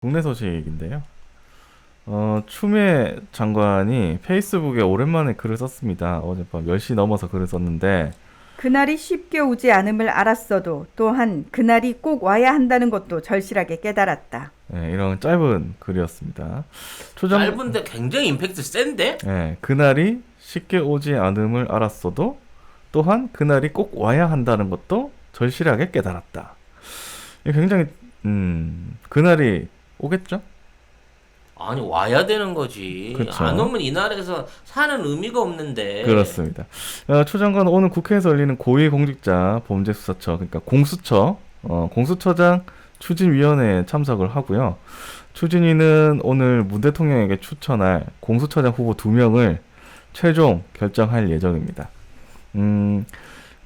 국내 소식인데요. 추미애 장관이 페이스북에 오랜만에 글을 썼습니다. 어젯밤 10시 넘어서 글을 썼는데, 그날이 쉽게 오지 않음을 알았어도 또한 그날이 꼭 와야 한다는 것도 절실하게 깨달았다. 이런 짧은 글이었습니다. 짧은데 굉장히 임팩트 센데? 그날이 쉽게 오지 않음을 알았어도 또한 그날이 꼭 와야 한다는 것도 절실하게 깨달았다. 이게 굉장히 그날이 오겠죠? 아니 와야 되는 거지. 그쵸. 안 오면 이 나라에서 사는 의미가 없는데. 그렇습니다. 추 장관은 오늘 국회에서 열리는 고위공직자 범죄수사처, 그러니까 공수처, 공수처장 추진위원회에 참석을 하고요. 추진위는 오늘 문 대통령에게 추천할 공수처장 후보 2명을 최종 결정할 예정입니다.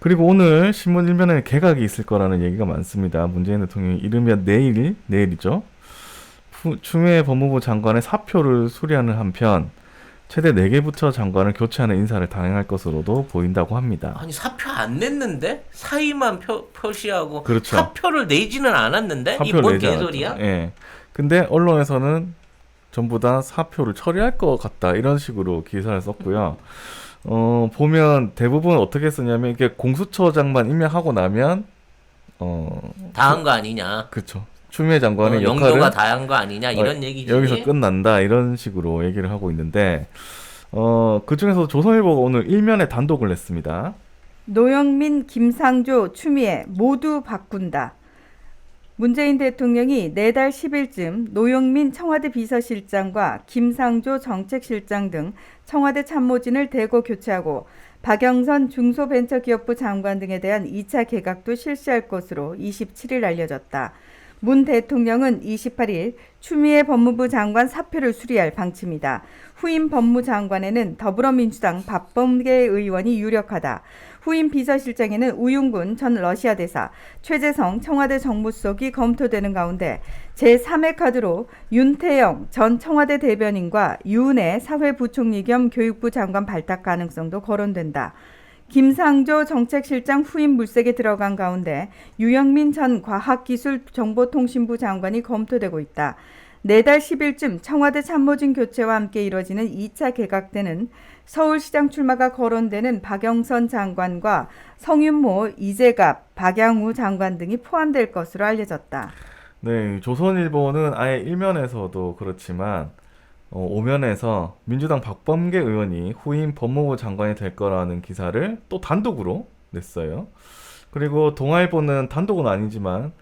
그리고 오늘 신문 일면에 개각이 있을 거라는 얘기가 많습니다. 문재인 대통령이 이르면 내일이죠. 추미애 법무부 장관의 사표를 수리하는 한편 최대 4개 부처 장관을 교체하는 인사를 단행할 것으로도 보인다고 합니다. 아니 사표 안 냈는데? 사의만 표시하고 그렇죠. 사표를 내지는 않았는데? 사표를 이뭔 내지 개소리야? 않았죠. 예. 근데 언론에서는 전부 다 사표를 처리할 것 같다 이런 식으로 기사를 썼고요. 보면 대부분 어떻게 쓰냐면 이게 공수처장만 임명하고 나면 다 한 거 아니냐? 그렇죠. 추미애 장관의 영도가 역할은 다 한 거 아니냐? 이런 얘기지. 여기서 끝난다 이런 식으로 얘기를 하고 있는데 그 중에서 조선일보가 오늘 일면에 단독을 냈습니다. 노영민, 김상조, 추미애 모두 바꾼다. 문재인 대통령이 내달 10일쯤 노영민 청와대 비서실장과 김상조 정책실장 등 청와대 참모진을 대거 교체하고 박영선 중소벤처기업부 장관 등에 대한 2차 개각도 실시할 것으로 27일 알려졌다. 문 대통령은 28일 추미애 법무부 장관 사표를 수리할 방침이다. 후임 법무장관에는 더불어민주당 박범계 의원이 유력하다. 후임 비서실장에는 우윤군 전 러시아 대사, 최재성 청와대 정무수석이 검토되는 가운데 제3의 카드로 윤태영 전 청와대 대변인과 유은혜 사회부총리 겸 교육부 장관 발탁 가능성도 거론된다. 김상조 정책실장 후임 물색에 들어간 가운데 유영민 전 과학기술정보통신부 장관이 검토되고 있다. 내달 10일쯤 청와대 참모진 교체와 함께 이뤄지는 2차 개각 때는 서울시장 출마가 거론되는 박영선 장관과 성윤모, 이재갑, 박양우 장관 등이 포함될 것으로 알려졌다. 네, 조선일보는 아예 일면에서도 그렇지만 오면에서 민주당 박범계 의원이 후임 법무부 장관이 될 거라는 기사를 또 단독으로 냈어요. 그리고 동아일보는 단독은 아니지만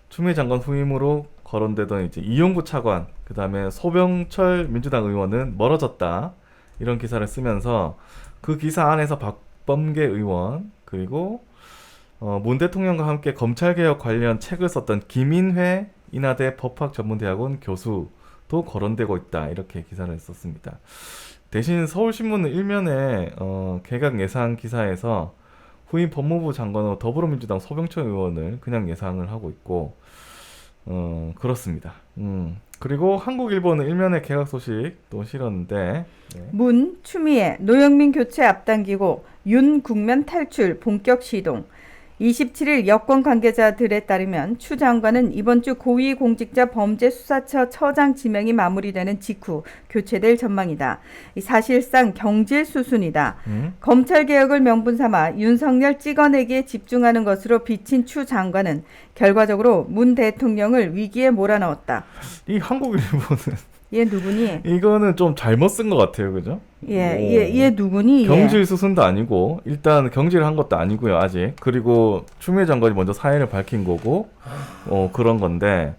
추미애 장관 후임으로 거론되던 이제 이용구 차관, 그 다음에 소병철 민주당 의원은 멀어졌다 이런 기사를 쓰면서 그 기사 안에서 박범계 의원 그리고 문 대통령과 함께 검찰개혁 관련 책을 썼던 김인회 인하대 법학전문대학원 교수도 거론되고 있다 이렇게 기사를 썼습니다. 대신 서울신문은 일면에 개각 예상 기사에서 후임 법무부 장관으로 더불어민주당 소병철 의원을 그냥 예상을 하고 있고 그렇습니다. 그리고 한국일보는 일면에 개각 소식 또 실었는데 문, 추미애, 노영민 교체 앞당기고 윤 국면 탈출 본격 시동. 27일 여권 관계자들에 따르면 추 장관은 이번 주 고위공직자 범죄수사처 처장 지명이 마무리되는 직후 교체될 전망이다. 사실상 경질 수순이다. 검찰개혁을 명분 삼아 윤석열 찍어내기에 집중하는 것으로 비친 추 장관은 결과적으로 문 대통령을 위기에 몰아넣었다. 이 한국일보는 얘 누구니? 이거는 좀 잘못 쓴 것 같아요, 그죠? 얘 누구니? 경질 수순도 아니고 일단 경질을 한 것도 아니고요, 아직. 그리고 추미애 장관이 먼저 사의를 밝힌 거고, 그런 건데.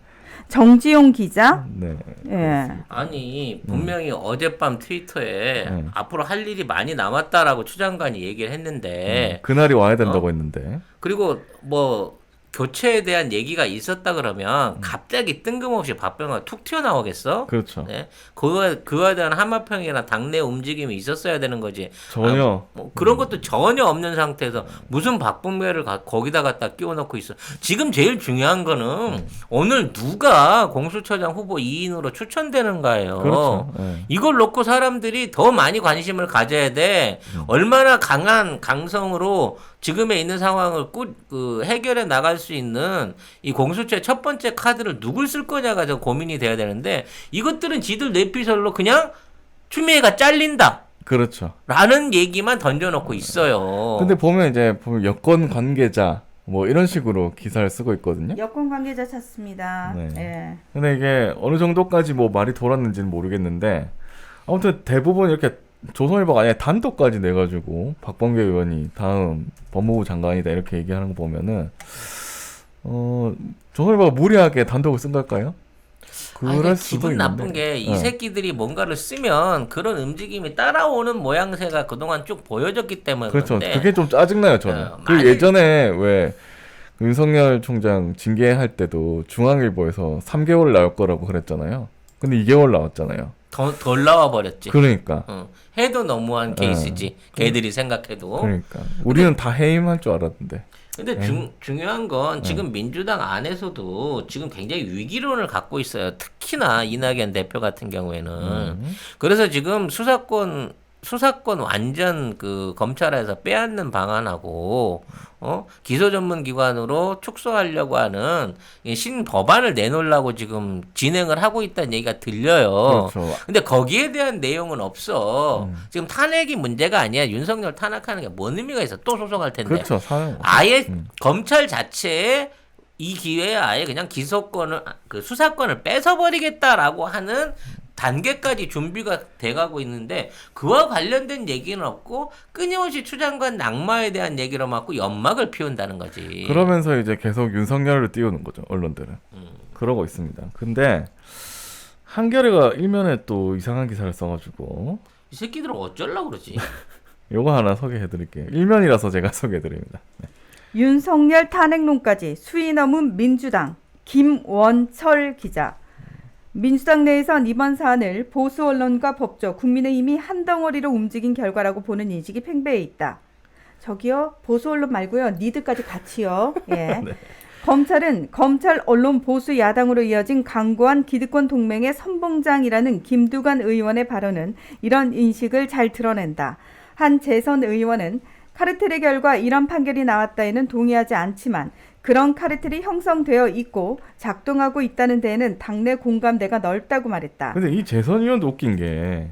정지용 기자? 네. 예. 아니 분명히 어젯밤 트위터에 앞으로 할 일이 많이 남았다라고 추 장관이 얘기를 했는데 그날이 와야 된다고 했는데. 그리고 뭐 교체에 대한 얘기가 있었다 그러면 갑자기 뜬금없이 밥병가 툭 튀어나오겠어? 그렇죠. 네? 그거에 대한 하마평이나 당내 움직임이 있었어야 되는 거지. 전혀. 뭐 그런 것도 전혀 없는 상태에서 무슨 박범계를 거기다 갖다 끼워넣고 있어. 지금 제일 중요한 거는 오늘 누가 공수처장 후보 2인으로 추천되는가예요. 그렇죠. 네. 이걸 놓고 사람들이 더 많이 관심을 가져야 돼. 얼마나 강한 강성으로 지금에 있는 상황을 해결해 나갈 수 있는 이 공수처의 첫 번째 카드를 누굴 쓸 거냐가 저 고민이 돼야 되는데 이것들은 지들 내피셜로 그냥 추미애가 잘린다. 그렇죠. 라는 얘기만 던져놓고 있어요. 근데 보면 여권 관계자 뭐 이런 식으로 기사를 쓰고 있거든요. 여권 관계자 찾습니다. 네. 예. 근데 이게 어느 정도까지 뭐 말이 돌았는지는 모르겠는데 아무튼 대부분 이렇게 조선일보가 아예 단독까지 내가지고 박범계 의원이 다음 법무부 장관이다 이렇게 얘기하는 거 보면은 조선일보가 무리하게 단독을 쓴 걸까요? 그럴 수도 기분 있는데. 나쁜 게 이 새끼들이 뭔가를 쓰면 그런 움직임이 따라오는 모양새가 그동안 쭉 보여졌기 때문에 그렇죠. 그런데 그게 좀 짜증나요 저는. 많이- 예전에 왜 윤석열 총장 징계할 때도 중앙일보에서 3개월 나올 거라고 그랬잖아요. 근데 2개월 나왔잖아요. 덜 나와 버렸지. 그러니까. 해도 너무한 케이스지. 걔들이 생각해도. 그러니까 우리는 다 해임할 줄 알았는데. 근데 중요한 건 지금 민주당 안에서도 지금 굉장히 위기론을 갖고 있어요. 특히나 이낙연 대표 같은 경우에는. 그래서 지금 수사권 완전 검찰에서 빼앗는 방안하고 기소 전문 기관으로 축소하려고 하는 이 신법안을 내놓으려고 지금 진행을 하고 있다는 얘기가 들려요. 그렇죠. 근데 거기에 대한 내용은 없어. 지금 탄핵이 문제가 아니야. 윤석열 탄핵하는 게 뭔 의미가 있어? 또 소송할 텐데. 그렇죠. 사용. 아예 검찰 자체에 이 기회에 아예 그냥 기소권을 수사권을 뺏어버리겠다라고 하는 단계까지 준비가 돼가고 있는데 그와 관련된 얘기는 없고 끊임없이 추장관 낙마에 대한 얘기로 막고 연막을 피운다는 거지. 그러면서 이제 계속 윤석열을 띄우는 거죠. 언론들은. 그러고 있습니다. 근데 한겨레가 일면에 또 이상한 기사를 써가지고 이 새끼들은 어쩌려고 그러지? 요거 하나 소개해드릴게요. 일면이라서 제가 소개해드립니다. 네. 윤석열 탄핵론까지 수위 넘은 민주당 김원철 기자. 민주당 내에선 이번 사안을 보수 언론과 법조, 국민의힘이 한 덩어리로 움직인 결과라고 보는 인식이 팽배해 있다. 저기요, 보수 언론 말고요, 니들까지 같이요. 예. 네. 검찰은 검찰 언론 보수 야당으로 이어진 강고한 기득권 동맹의 선봉장이라는 김두관 의원의 발언은 이런 인식을 잘 드러낸다. 한 재선 의원은 카르텔의 결과 이런 판결이 나왔다에는 동의하지 않지만 그런 카르텔이 형성되어 있고 작동하고 있다는 데에는 당내 공감대가 넓다고 말했다. 근데 이 재선 의원도 웃긴 게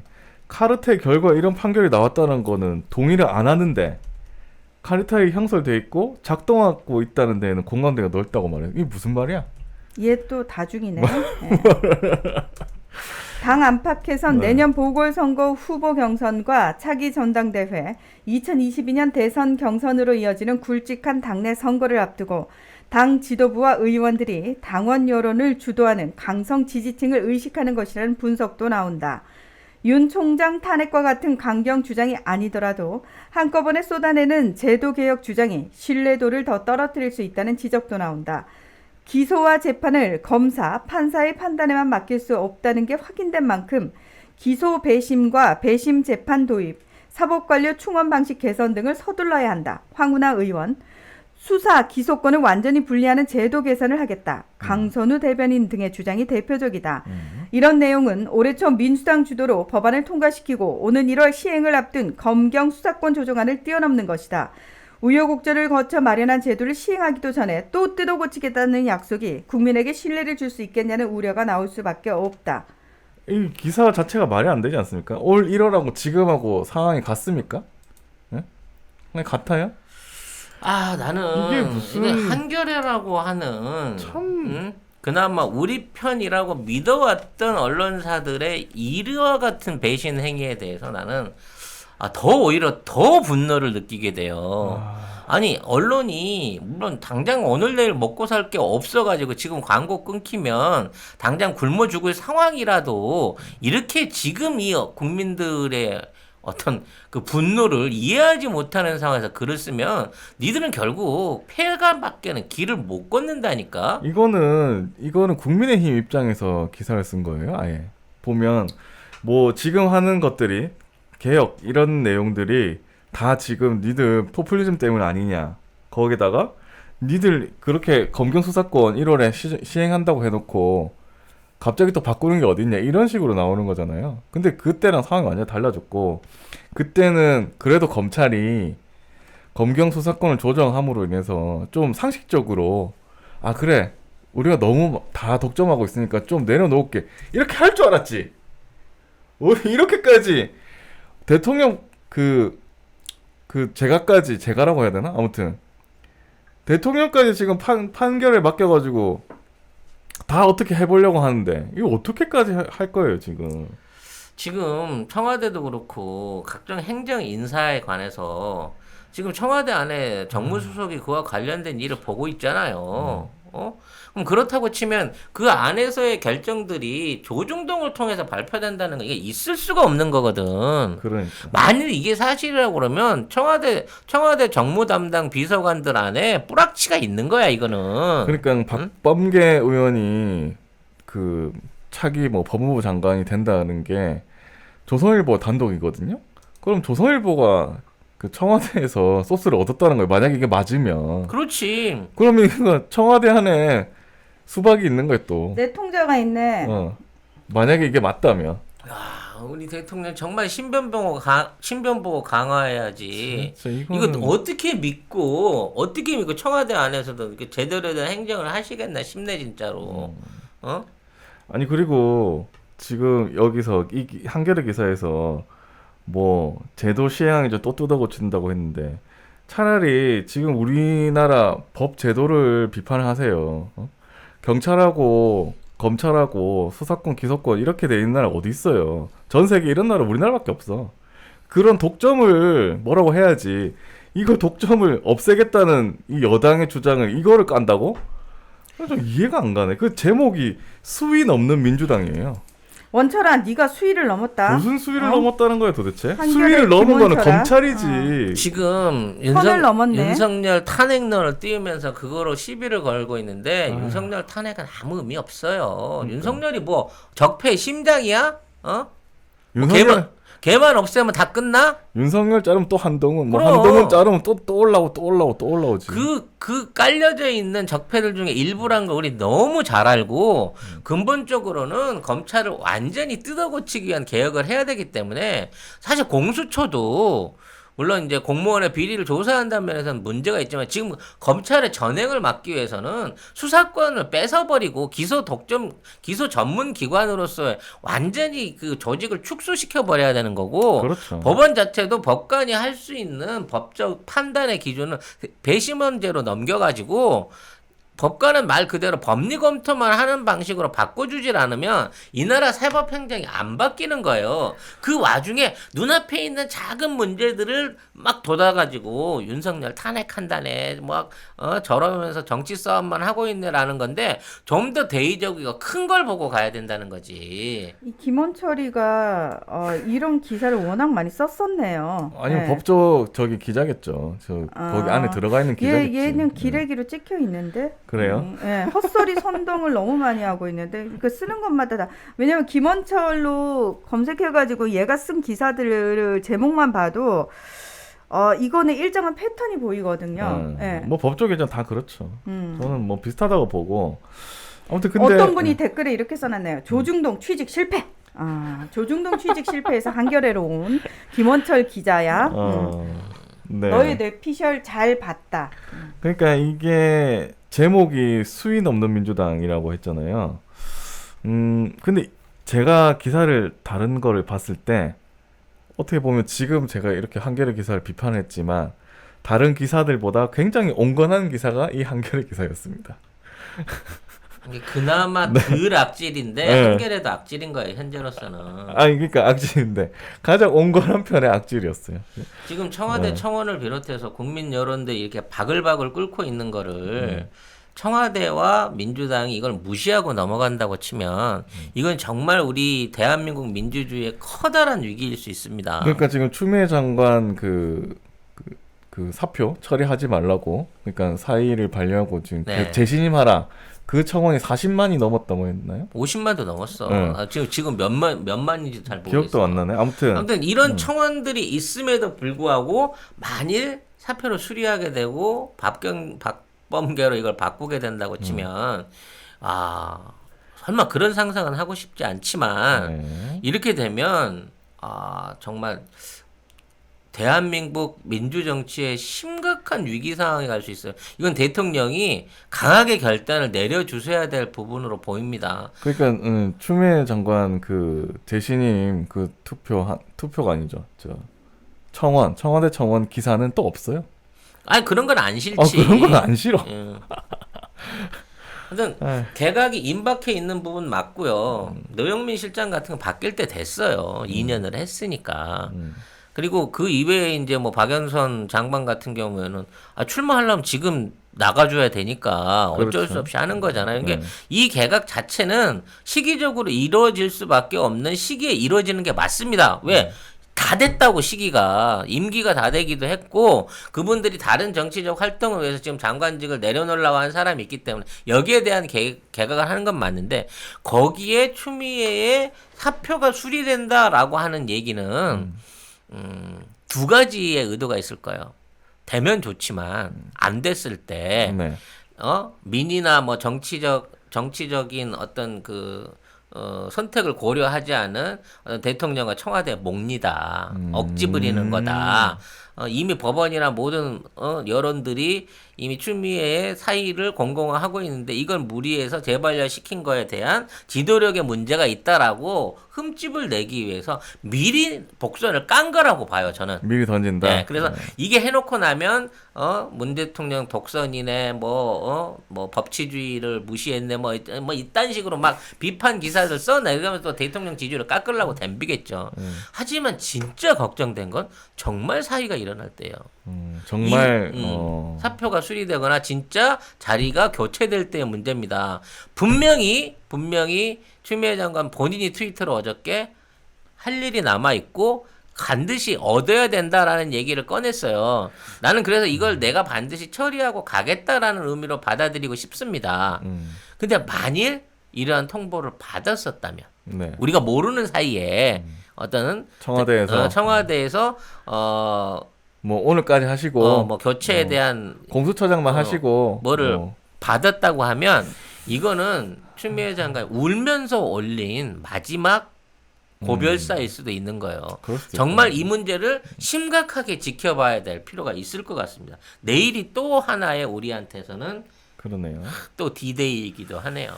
카르텔 결과 이런 판결이 나왔다는 거는 동의를 안 하는데 카르텔이 형성돼 있고 작동하고 있다는 데에는 공감대가 넓다고 말해요. 이게 무슨 말이야? 얘 또 다중이네. 네. 당 안팎에선 네. 내년 보궐선거 후보 경선과 차기 전당대회, 2022년 대선 경선으로 이어지는 굵직한 당내 선거를 앞두고 당 지도부와 의원들이 당원 여론을 주도하는 강성 지지층을 의식하는 것이라는 분석도 나온다. 윤 총장 탄핵과 같은 강경 주장이 아니더라도 한꺼번에 쏟아내는 제도개혁 주장이 신뢰도를 더 떨어뜨릴 수 있다는 지적도 나온다. 기소와 재판을 검사, 판사의 판단에만 맡길 수 없다는 게 확인된 만큼 기소 배심과 배심 재판 도입, 사법관료 충원 방식 개선 등을 서둘러야 한다. 황운하 의원. 수사, 기소권을 완전히 분리하는 제도 개선을 하겠다. 강선우 대변인 등의 주장이 대표적이다. 이런 내용은 올해 초 민주당 주도로 법안을 통과시키고 오는 1월 시행을 앞둔 검경 수사권 조정안을 뛰어넘는 것이다. 우여곡절을 거쳐 마련한 제도를 시행하기도 전에 또 뜯어고치겠다는 약속이 국민에게 신뢰를 줄 수 있겠냐는 우려가 나올 수밖에 없다. 이 기사 자체가 말이 안 되지 않습니까? 올 1월하고 지금하고 상황이 같습니까? 네? 그냥 같아요? 나는 이게 무슨- 이게 한겨레라고 하는 참- 그나마 우리 편이라고 믿어왔던 언론사들의 이와 같은 배신 행위에 대해서 나는 오히려 더 분노를 느끼게 돼요. 아니 언론이 물론 당장 오늘 내일 먹고 살 게 없어가지고 지금 광고 끊기면 당장 굶어 죽을 상황이라도 이렇게 지금 이 국민들의 어떤 그 분노를 이해하지 못하는 상황에서 글을 쓰면 니들은 결국 폐가밖에는 길을 못 걷는다니까. 이거는 국민의힘 입장에서 기사를 쓴 거예요. 아예 보면 뭐 지금 하는 것들이 개혁 이런 내용들이 다 지금 니들 포퓰리즘 때문 아니냐. 거기다가 니들 그렇게 검경 수사권 1월에 시행한다고 해놓고 갑자기 또 바꾸는 게 어딨냐 이런 식으로 나오는 거잖아요. 근데 그때랑 상황이 완전 달라졌고 그때는 그래도 검찰이 검경 수사권을 조정함으로 인해서 좀 상식적으로 아 그래 우리가 너무 다 독점하고 있으니까 좀 내려놓을게 이렇게 할 줄 알았지. 이렇게까지 대통령 제가라고 해야 되나? 아무튼 대통령까지 지금 판결을 맡겨가지고 다 어떻게 해보려고 하는데 이거 어떻게까지 할 거예요 지금? 지금 청와대도 그렇고 각종 행정 인사에 관해서 지금 청와대 안에 정무수석이 그와 관련된 일을 보고 있잖아요. 그럼 그렇다고 치면 그 안에서의 결정들이 조중동을 통해서 발표된다는 거 이게 있을 수가 없는 거거든. 그러니까. 만일 이게 사실이라고 그러면 청와대 정무 담당 비서관들 안에 뿌락치가 있는 거야 이거는. 그러니까 박범계 의원이 그 차기 뭐 법무부 장관이 된다는 게 조선일보 단독이거든요. 그럼 조선일보가 그 청와대에서 소스를 얻었다는 거예요. 만약에 이게 맞으면. 그렇지. 그러면 이거 청와대 안에 수박이 있는 거예요 또. 내 통자가 있네. 만약에 이게 맞다면. 야, 우리 대통령 정말 신변 보고 강화해야지. 진짜 이거 어떻게 믿고 청와대 안에서도 이렇게 제대로 된 행정을 하시겠나 싶네 진짜로. 아니 그리고 지금 여기서 이 한겨레 기사에서 뭐 제도 시행하기 또 뜯어고친다고 했는데 차라리 지금 우리나라 법 제도를 비판을 하세요. 경찰하고 검찰하고 수사권 기소권 이렇게 돼 있는 나라 어디 있어요? 전 세계 이런 나라 우리나라밖에 없어. 그런 독점을 뭐라고 해야지. 이거 독점을 없애겠다는 이 여당의 주장을 이거를 깐다고? 좀 이해가 안 가네. 그 제목이 수위 넘는 민주당이에요. 원철아, 네가 수위를 넘었다. 무슨 수위를 넘었다는 거야 도대체? 한겨레 수위를 넘은 거는 김원철아? 지금 검찰이지. 선을 넘었네. 윤석열 탄핵론을 띄우면서 그거로 시비를 걸고 있는데 윤석열 탄핵은 아무 의미 없어요. 윤석열이 뭐 적폐 심장이야? 걔만 없애면 다 끝나? 윤석열 자르면 또 한동훈, 뭐 그럼. 한동훈 자르면 또 올라오지. 그 깔려져 있는 적폐들 중에 일부란 거 우리 너무 잘 알고 근본적으로는 검찰을 완전히 뜯어고치기 위한 개혁을 해야 되기 때문에 사실 공수처도 물론 이제 공무원의 비리를 조사한다는 면에서는 문제가 있지만 지금 검찰의 전횡을 막기 위해서는 수사권을 뺏어버리고 기소 전문 기관으로서 완전히 그 조직을 축소시켜 버려야 되는 거고 그렇죠. 법원 자체도 법관이 할 수 있는 법적 판단의 기준을 배심원제로 넘겨가지고 법관은 말 그대로 법리 검토만 하는 방식으로 바꿔주질 않으면 이 나라 사법행정이 안 바뀌는 거예요. 그 와중에 눈앞에 있는 작은 문제들을 막 돋아가지고 윤석열 탄핵한다네 저러면서 정치 싸움만 하고 있네라는 건데 좀 더 대의적이고 큰 걸 보고 가야 된다는 거지. 이 김원철이가 이런 기사를 워낙 많이 썼었네요. 아니면 네. 법조 기자겠죠. 거기 안에 들어가 있는 기자겠지. 얘는 기레기로 찍혀 있는데. 그래요? 헛소리 선동을 너무 많이 하고 있는데 그 쓰는 것마다 다 왜냐면 김원철로 검색해가지고 얘가 쓴 기사들을 제목만 봐도 이거는 일정한 패턴이 보이거든요. 예. 뭐 법조 기자 다 그렇죠. 저는 뭐 비슷하다고 보고 아무튼 근데 어떤 분이 댓글에 이렇게 써놨네요. 조중동 취직 실패. 조중동 취직 실패해서 한겨레로 온 김원철 기자야. 네. 너의 뇌피셜 잘 봤다. 그러니까 이게 제목이 수위 넘는 민주당이라고 했잖아요. 근데 제가 기사를 다른 거를 봤을 때 어떻게 보면 지금 제가 이렇게 한겨레 기사를 비판했지만 다른 기사들보다 굉장히 온건한 기사가 이 한겨레 기사였습니다. 이게 그나마 덜 악질인데 네. 한겨레도 악질인 거예요 현재로서는. 그러니까 악질인데 가장 온건한 편의 악질이었어요. 지금 청와대 청원을 비롯해서 국민 여론들이 이렇게 바글바글 끓고 있는 거를 청와대와 민주당이 이걸 무시하고 넘어간다고 치면 이건 정말 우리 대한민국 민주주의의 커다란 위기일 수 있습니다. 그러니까 지금 추미애 장관 그 사표 처리하지 말라고 그러니까 사의를 반려하고 지금 네. 재신임하라. 그 청원이 40만이 넘었다고 했나요? 50만도 넘었어. 네. 지금 몇 만인지 잘 모르겠어. 기억도 안 나네. 아무튼 이런 청원들이 있음에도 불구하고 만일 사표로 수리하게 되고 박범계로 이걸 바꾸게 된다고 치면 설마 그런 상상은 하고 싶지 않지만 네. 이렇게 되면 정말 대한민국 민주정치의 심각한 위기 상황에 갈 수 있어요. 이건 대통령이 강하게 결단을 내려주셔야 될 부분으로 보입니다. 그러니까 추미애 장관 그 재신임 그 투표가 아니죠. 청와대 청원 기사는 또 없어요. 아니 그런 건 안 싫지. 그런 건 안 싫어. 하여튼 개각이 임박해 있는 부분 맞고요. 노영민 실장 같은 거 바뀔 때 됐어요. 2년을 했으니까. 그리고 그 이외에 이제 뭐 박연선 장관 같은 경우에는 출마하려면 지금 나가줘야 되니까 어쩔 그렇죠. 수 없이 하는 거잖아요. 그러니까 이 개각 자체는 시기적으로 이루어질 수밖에 없는 시기에 이루어지는 게 맞습니다. 왜? 다 됐다고 시기가 임기가 다 되기도 했고 그분들이 다른 정치적 활동을 위해서 지금 장관직을 내려놓으려고 하는 사람이 있기 때문에 여기에 대한 개각을 하는 건 맞는데 거기에 추미애의 사표가 수리된다라고 하는 얘기는 두 가지의 의도가 있을 거예요. 되면 좋지만 안 됐을 때 네. 민의나 뭐 정치적인 어떤 선택을 고려하지 않은 대통령과 청와대 몫니다. 억지 부리는 거다. 이미 법원이나 모든 여론들이 이미 추미애의 사의를 공공화하고 있는데 이걸 무리해서 재발려시킨 거에 대한 지도력의 문제가 있다라고 흠집을 내기 위해서 미리 복선을 깐 거라고 봐요, 저는. 미리 던진다. 네, 그래서 이게 해놓고 나면 문 대통령 독선이네, 뭐 법치주의를 무시했네, 뭐 이딴 식으로 막 비판 기사들 써내가면서 또 대통령 지지율을 깎으려고 덤비겠죠. 하지만 진짜 걱정된 건 정말 사의가 일어날 때예요. 정말 사표가 수리되거나 진짜 자리가 교체될 때의 문제입니다. 분명히 추미애 장관 본인이 트위터로 어저께 할 일이 남아 있고 반드시 얻어야 된다라는 얘기를 꺼냈어요. 나는 그래서 이걸 내가 반드시 처리하고 가겠다라는 의미로 받아들이고 싶습니다. 근데 만일 이러한 통보를 받았었다면 네. 우리가 모르는 사이에 어떤 청와대에서 뭐 오늘까지 하시고 뭐 교체에 대한 공수처장만 하시고 뭐를 받았다고 하면 이거는 추미애 장관이 울면서 올린 마지막 고별사일 수도 있는 거예요. 정말 이 문제를 심각하게 지켜봐야 될 필요가 있을 것 같습니다. 내일이 또 하나의 우리한테서는 그러네요. 또 디데이이기도 하네요.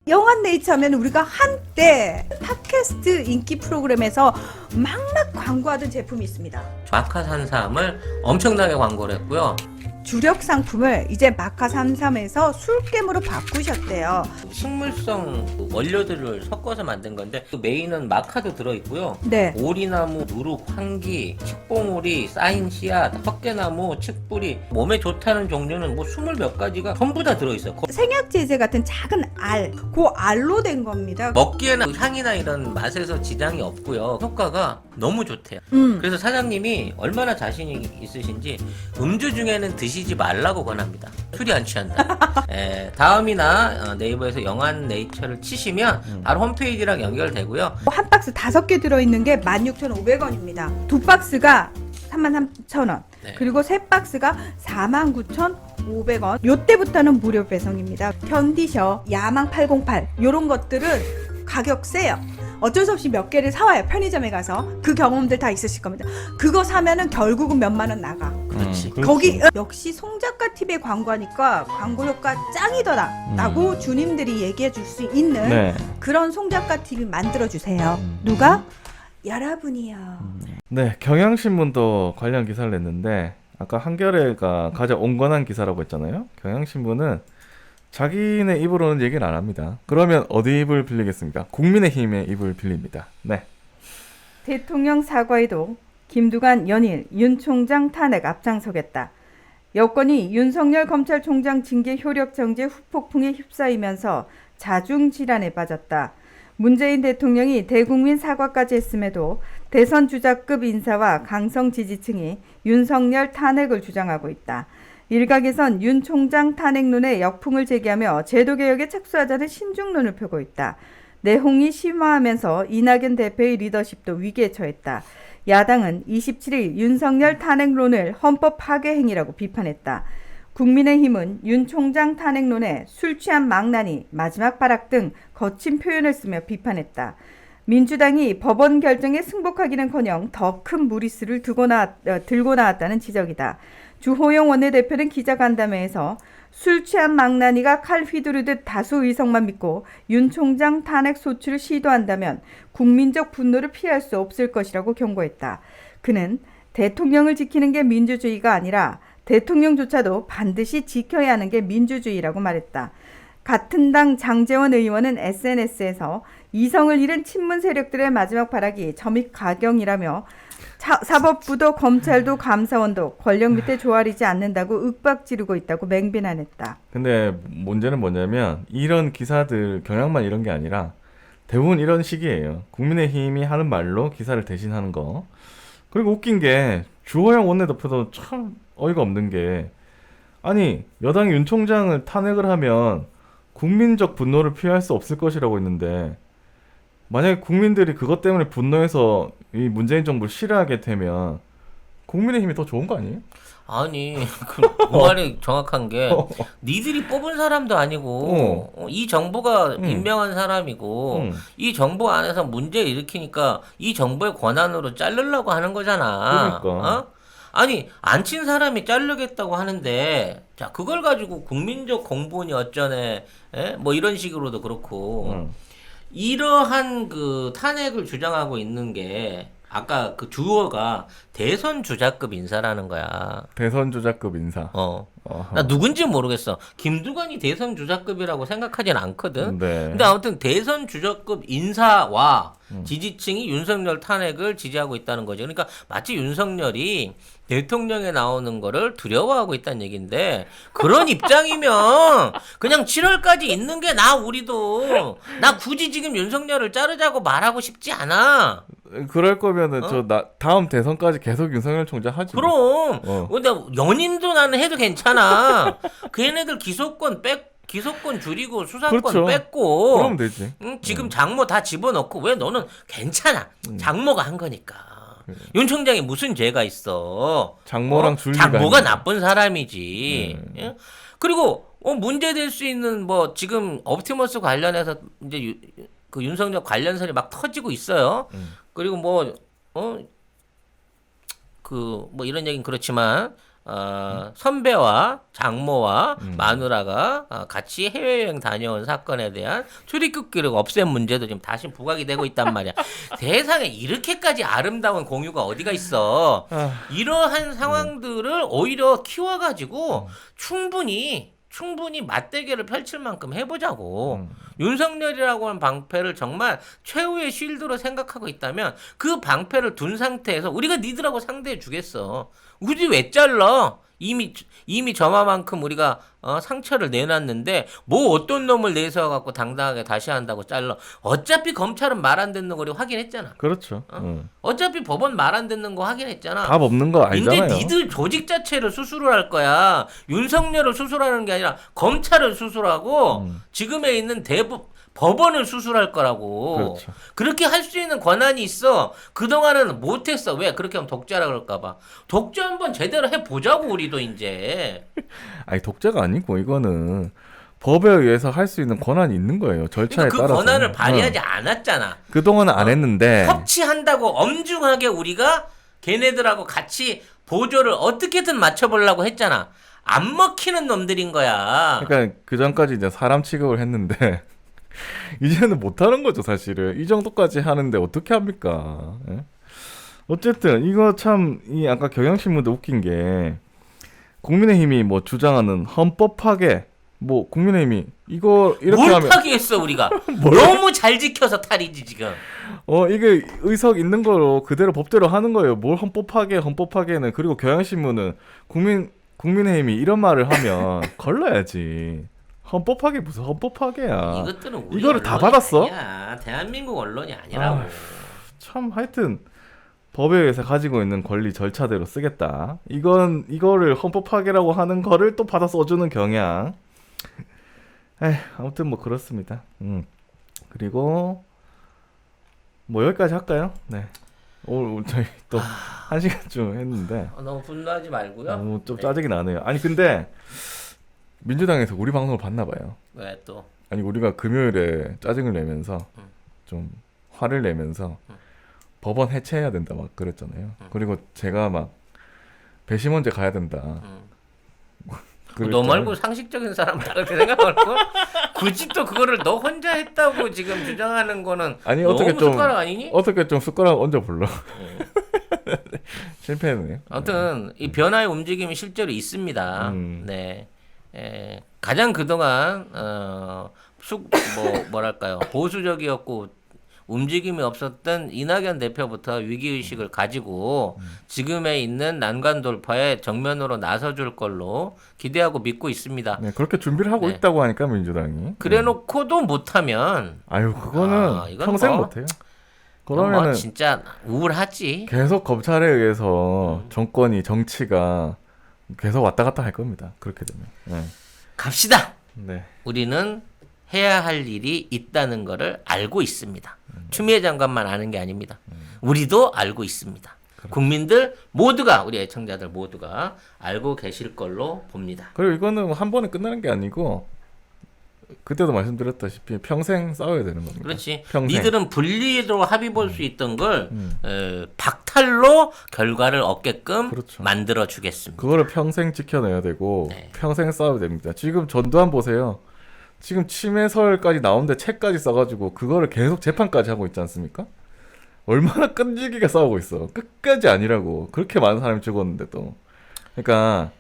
영한네이처면 우리가 한때 팟캐스트 인기 프로그램에서 막막 광고하던 제품이 있습니다. 마카33을 엄청나게 광고를 했고요. 주력 상품을 이제 마카33에서 술겜으로 바꾸셨대요. 식물성 원료들을 섞어서 만든 건데 그 메인은 마카도 들어있고요. 네. 오리나무, 누룩, 황기, 칡봉오리, 쌓인 씨앗, 헛개나무, 칡뿌리 몸에 좋다는 종류는 뭐 20몇 가지가 전부 다 들어있어요. 생약제제 같은 작은 알, 그 알로 된 겁니다. 먹기에는 향이나 이런 맛에서 지장이 없고요. 효과가 너무 좋대요. 그래서 사장님이 얼마나 자신이 있으신지 음주 중에는 드시지 말라고 권합니다. 술이 안 취한다. 다음이나 네이버에서 영한네이처를 치시면 바로 홈페이지랑 연결되고요. 한 박스 5개 들어있는 게 16,500원입니다. 두 박스가 33,000원. 네. 그리고 세 박스가 49,500원. 요때부터는 무료 배송입니다. 견디셔, 야망 808 요런 것들은 가격 세요. 어쩔 수 없이 몇 개를 사와요. 편의점에 가서. 그 경험들 다 있으실 겁니다. 그거 사면은 결국은 몇만 원 나가. 그렇지. 거기 역시 송작가 TV의 광고하니까 광고 효과 짱이더라 라고 주님들이 얘기해 줄 수 있는 네. 그런 송작가 TV 만들어 주세요. 누가? 여러분이요. 네, 경향신문도 관련 기사를 냈는데 아까 한겨레가 가장 온건한 기사라고 했잖아요. 경향신문은 자기네 입으로는 얘기를 안 합니다. 그러면 어디 입을 빌리겠습니까? 국민의힘의 입을 빌립니다. 네. 대통령 사과에도 김두관 연일 윤 총장 탄핵 앞장서겠다. 여권이 윤석열 검찰총장 징계 효력 정지 후폭풍에 휩싸이면서 자중질환에 빠졌다. 문재인 대통령이 대국민 사과까지 했음에도 대선 주자급 인사와 강성 지지층이 윤석열 탄핵을 주장하고 있다. 일각에선 윤 총장 탄핵론에 역풍을 제기하며 제도개혁에 착수하자는 신중론을 펴고 있다. 내홍이 심화하면서 이낙연 대표의 리더십도 위기에 처했다. 야당은 27일 윤석열 탄핵론을 헌법 파괴 행위라고 비판했다. 국민의힘은 윤 총장 탄핵론에 술 취한 망나니, 마지막 발악 등 거친 표현을 쓰며 비판했다. 민주당이 법원 결정에 승복하기는커녕 더 큰 무리수를 들고 나왔다는 지적이다. 주호영 원내대표는 기자간담회에서 술 취한 망나니가 칼 휘두르듯 다수 의석만 믿고 윤 총장 탄핵 소추를 시도한다면 국민적 분노를 피할 수 없을 것이라고 경고했다. 그는 대통령을 지키는 게 민주주의가 아니라 대통령조차도 반드시 지켜야 하는 게 민주주의라고 말했다. 같은 당 장제원 의원은 SNS에서 이성을 잃은 친문 세력들의 마지막 발악이 점입 가경이라며 사법부도 검찰도 감사원도 권력 밑에 조아리지 않는다고 윽박지르고 있다고 맹비난했다. 근데 문제는 뭐냐면 이런 기사들 경향만 이런 게 아니라 대부분 이런 식이에요. 국민의힘이 하는 말로 기사를 대신하는 거. 그리고 웃긴 게 주호영 원내대표도 참 어이가 없는 게 아니 여당이 윤 총장을 탄핵을 하면 국민적 분노를 피할 수 없을 것이라고 했는데 만약에 국민들이 그것 때문에 분노해서 이 문재인 정부를 싫어하게 되면 국민의힘이 더 좋은 거 아니에요? 아니 그 말이 정확한 게 니들이 뽑은 사람도 아니고 이 정부가 임명한 사람이고 이 정부 안에서 문제 일으키니까 이 정부의 권한으로 자르려고 하는 거잖아. 그러니까. 아니 안 친 사람이 자르겠다고 하는데 자 그걸 가지고 국민적 공분이 어쩌네 뭐 이런 식으로도 그렇고 이러한 그 탄핵을 주장하고 있는 게 아까 그 주어가 대선 주자급 인사라는 거야. 대선 주자급 인사. 나 누군지 모르겠어. 김두관이 대선 주자급이라고 생각하진 않거든. 네. 근데 아무튼 대선 주자급 인사와 지지층이 윤석열 탄핵을 지지하고 있다는 거죠. 그러니까 마치 윤석열이 대통령에 나오는 거를 두려워하고 있다는 얘기인데 그런 입장이면 그냥 7월까지 있는 게 우리도 나 굳이 지금 윤석열을 자르자고 말하고 싶지 않아. 그럴 거면은 다음 대선까지 계속 윤석열 총장 하지. 그럼. 근데 연임도 나는 해도 괜찮아. 걔네들 기소권 줄이고 수사권 그렇죠. 뺐고. 그러면 되지. 지금 장모 다 집어넣고 왜 너는 괜찮아. 장모가 한 거니까. 윤 총장이 무슨 죄가 있어. 장모랑 줄리가 장모가 아니라. 나쁜 사람이지. 예? 그리고 문제될 수 있는 뭐 지금 옵티머스 관련해서 이제 그 윤석열 관련설이 막 터지고 있어요. 그리고 뭐 이런 얘기는 그렇지만 선배와 장모와 마누라가 같이 해외여행 다녀온 사건에 대한 출입국 기록 없앤 문제도 지금 다시 부각이 되고 있단 말이야. 세상에 이렇게까지 아름다운 공유가 어디가 있어. 이러한 상황들을 오히려 키워가지고 충분히 맞대결을 펼칠 만큼 해보자고. 윤석열이라고 하는 방패를 정말 최후의 쉴드로 생각하고 있다면 그 방패를 둔 상태에서 우리가 니들하고 상대해 주겠어. 우리 왜 잘라? 이미 저만큼 우리가 상처를 내놨는데 뭐 어떤 놈을 내세워 갖고 당당하게 다시 한다고 잘라. 어차피 검찰은 말 안 듣는 거 우리 확인했잖아. 그렇죠. 어차피 법원 말 안 듣는 거 확인했잖아. 답 없는 거 알잖아요. 근데 니들 조직 자체를 수술을 할 거야. 윤석열을 수술하는 게 아니라 검찰을 수술하고 지금에 있는 법원을 수술할 거라고. 그렇죠. 그렇게 할 수 있는 권한이 있어. 그동안은 못했어. 왜? 그렇게 하면 독자라 그럴까 봐. 독자 한번 제대로 해보자고 우리도 이제. 아니 독자가 아니고 이거는 법에 의해서 할 수 있는 권한이 있는 거예요. 절차에 그 따라서. 권한을 발휘하지 않았잖아. 그동안은 안 했는데. 협치한다고 엄중하게 우리가 걔네들하고 같이 보조를 어떻게든 맞춰보려고 했잖아. 안 먹히는 놈들인 거야. 그러니까 그 전까지 이제 사람 취급을 했는데 이제는 못 하는 거죠, 사실은. 이 정도까지 하는데 어떻게 합니까? 예? 어쨌든 이거 참 이 아까 경향신문도 웃긴 게 국민의힘이 뭐 주장하는 헌법 파괴 뭐 국민의힘이 이거 이렇게 뭘 하면 파괴했어 우리가. 너무 잘 지켜서 탈이지 지금. 이게 의석 있는 거로 그대로 법대로 하는 거예요. 뭘 헌법 파괴는. 그리고 경향신문은 국민의힘이 이런 말을 하면 걸러야지. 헌법 파괴 무슨 헌법 파괴야. 이것들은 우리 이거를 다 언론이 받았어? 아니야. 대한민국 언론이 아니라고. 참 하여튼 법에 의해서 가지고 있는 권리 절차대로 쓰겠다. 이거를 헌법 파괴라고 하는 거를 또 받아 써주는 경향. 아무튼 뭐 그렇습니다. 그리고 뭐 여기까지 할까요? 네. 오늘 저희 또 1시간쯤 했는데 너무 분노하지 말고요. 너무 좀 짜증이 나네요. 아니 근데 민주당에서 우리 방송을 봤나 봐요. 왜 또? 아니 우리가 금요일에 짜증을 내면서 좀 화를 내면서 법원 해체해야 된다 막 그랬잖아요. 그리고 제가 막 배심원제 가야 된다. 너 그랬잖아요. 말고 상식적인 사람 다 그렇게 생각할 걸? 굳이 또 그거를 너 혼자 했다고 지금 주장하는 거는 아니 너무 어떻게 좀 숟가락 아니니? 어떻게 좀 숟가락 얹어 불러. 실패했네요. 아무튼 이 변화의 움직임이 실제로 있습니다. 음. 네, 가장 그동안 뭐랄까요 보수적이었고 움직임이 없었던 이낙연 대표부터 위기의식을 가지고 지금에 있는 난관 돌파에 정면으로 나서줄 걸로 기대하고 믿고 있습니다. 네, 그렇게 준비를 하고 네. 있다고 하니까 민주당이. 그래놓고도 못하면 아유 그거는 이건 평생 뭐- 못해요. 이건 뭐 그러면은 진짜 우울하지. 계속 검찰에 의해서 정권이 정치가 계속 왔다 갔다 할 겁니다. 그렇게 되면. 네. 갑시다. 네. 우리는 해야 할 일이 있다는 것을 알고 있습니다. 추미애 장관만 아는 게 아닙니다. 우리도 알고 있습니다. 국민들 모두가 우리 애청자들 모두가 알고 계실 걸로 봅니다. 그리고 이거는 한 번에 끝나는 게 아니고 그때도 말씀드렸다시피 평생 싸워야 되는 겁니다. 그렇지. 평생. 니들은 분리로 합의 볼 수 있던 걸 박탈로 결과를 얻게끔 그렇죠. 만들어 주겠습니다. 그거를 평생 지켜내야 되고 네. 평생 싸워야 됩니다. 지금 전두환 보세요. 지금 침해설까지 나오는데 책까지 써가지고 그거를 계속 재판까지 하고 있지 않습니까? 얼마나 끈질기게 싸우고 있어. 끝까지 아니라고. 그렇게 많은 사람이 죽었는데도. 그러니까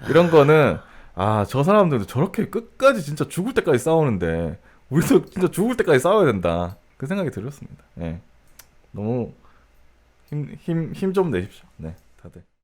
이런 거는 저 사람들도 저렇게 끝까지 진짜 죽을 때까지 싸우는데 우리도 진짜 죽을 때까지 싸워야 된다. 그 생각이 들었습니다. 예. 너무 힘 좀 내십시오. 네, 다들.